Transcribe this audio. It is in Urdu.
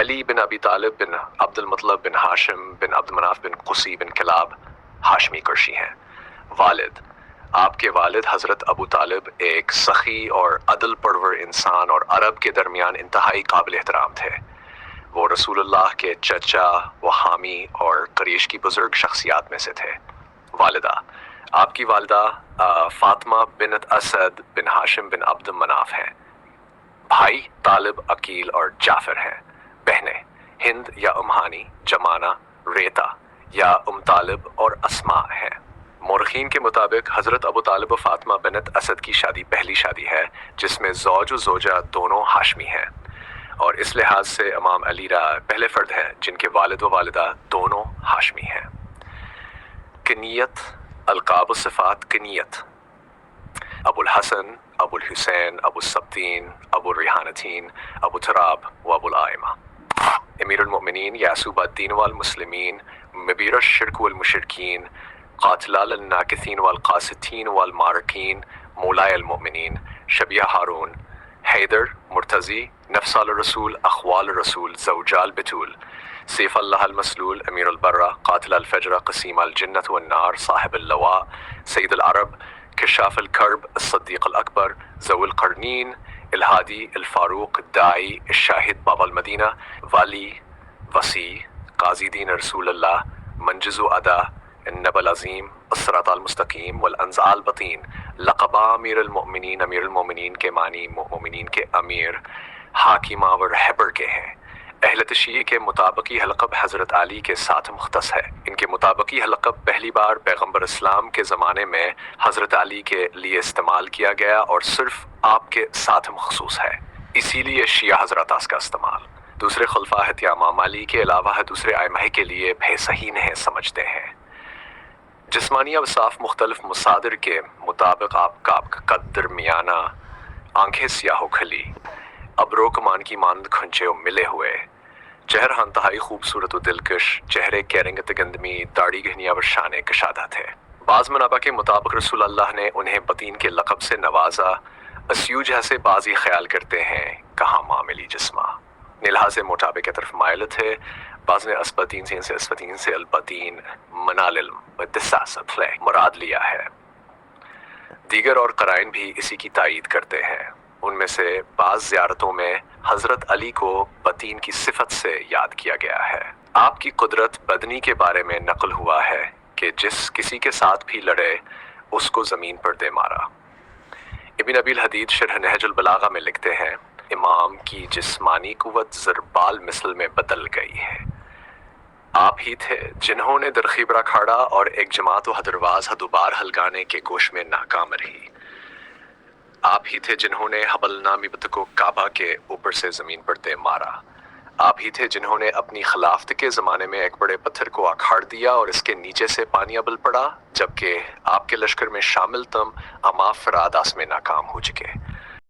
علی بن ابی طالب بن عبد المطلب بن ہاشم بن عبد مناف بن قصی بن کلاب ہاشمی قرشی ہیں۔ والد، آپ کے والد حضرت ابو طالب ایک سخی اور عدل پرور انسان اور عرب کے درمیان انتہائی قابل احترام تھے۔ وہ رسول اللہ کے چچا و حامی اور قریش کی بزرگ شخصیات میں سے تھے۔ والدہ، آپ کی والدہ فاطمہ بنت اسد بن ہاشم بن عبد مناف ہیں۔ بھائی طالب، عقیل اور جعفر ہیں۔ بہنیں ہند یا امہانی، جمانہ، ریتا یا طالب اور اسماء ہیں۔ مورخین کے مطابق حضرت ابو طالب و فاطمہ بنت اسد کی شادی پہلی شادی ہے جس میں زوج و زوجہ دونوں ہاشمی ہیں، اور اس لحاظ سے امام علی پہلے فرد ہیں جن کے والد و والدہ دونوں ہاشمی ہیں۔ کنیت، القاب و صفات کنیت: ابو الحسن، ابو الحسین، ابو السبتین، ابو الریحانتین، ابو تراب و ابو الائمہ۔ امیر المؤمنین، یعصوب الدین والمسلمین، مبیر الشرک والمشرکین، قاتلال الناکثین والقاسطین والمارکین، مولائے المؤمنین، شبیہ ہارون، حیدر، مرتضی، نفس الرسول، اخوال الرسول، زوجال بتول، سیف اللہ المسلول، امیر البرہ، قاتل الفجر، قسیم الجنت والنار، صاحب اللواء، سید العرب، کشاف الکرب، الصدیق الاکبر، ذو القرنین، الہادی، الفاروق، الداعی، الشاہد، باب المدینہ، والی، وسیع، قاضی دین رسول اللہ، منجز و ادا، النبی العظیم، الصراط المستقیم، والانزع البطین۔ لقبہ امیر المؤمنین کے معنی مومنین کے امیر، حاکمہ و رہبر کے ہیں۔ اہل تشیع کے مطابق یہ لقب حضرت علی کے ساتھ مختص ہے۔ ان کے مطابق یہ لقب پہلی بار پیغمبر اسلام کے زمانے میں حضرت علی کے لیے استعمال کیا گیا اور صرف آپ کے ساتھ مخصوص ہے، اسی لیے شیعہ حضرات اس کا استعمال دوسرے خلفاء یا امام علی کے علاوہ دوسرے ائمہ کے لیے بھی صحیح نہیں سمجھتے ہیں۔ جسمانی اوصاف: مختلف مصادر کے مطابق آپ کا قد درمیانہ، آنکھیں سیاہ و کھلی، ابرو کمان کی مانند کھنچے و ملے ہوئے، چہرہ انتہائی خوبصورت و دلکش، چہرے کے رنگ تگندمی، داڑھی گھنیا و شان کشادہ تھے۔ بعض منابع کے مطابق رسول اللہ نے انہیں بطین کے لقب سے نوازا۔ اسیوج سے بعضی خیال کرتے ہیں کہاں معاملی جسمہ، لحاظ موٹاپے کی طرف مائل تھے۔ بعض نے اسبتین سے البتین منال الدساست مراد لیا ہے۔ دیگر اور قرائن بھی اسی کی تائید کرتے ہیں۔ ان میں سے بعض زیارتوں میں حضرت علی کو بطین کی صفت سے یاد کیا گیا ہے۔ آپ کی قدرت بدنی کے بارے میں نقل ہوا ہے کہ جس کسی کے ساتھ بھی لڑے اس کو زمین پر دے مارا۔ ابن ابی الحدید شرح نہج البلاغہ میں لکھتے ہیں، امام کی جسمانی قوت زربال مثل میں بدل گئی ہے۔ آپ ہی تھے جنہوں نے درخیبرہ کھاڑا اور ایک جماعت و حدرواز ہدوبار ہلگانے کے کوش میں ناکام رہی۔ آپ ہی تھے جنہوں نے حبل نامی بت کو کعبہ کے اوپر سے زمین پر دے مارا۔ آپ ہی تھے جنہوں نے اپنی خلافت کے زمانے میں ایک بڑے پتھر کو اکھاڑ دیا اور اس کے نیچے سے پانی ابل پڑا، جبکہ آپ کے لشکر میں شامل تم اما فراد اس میں ناکام ہو چکے۔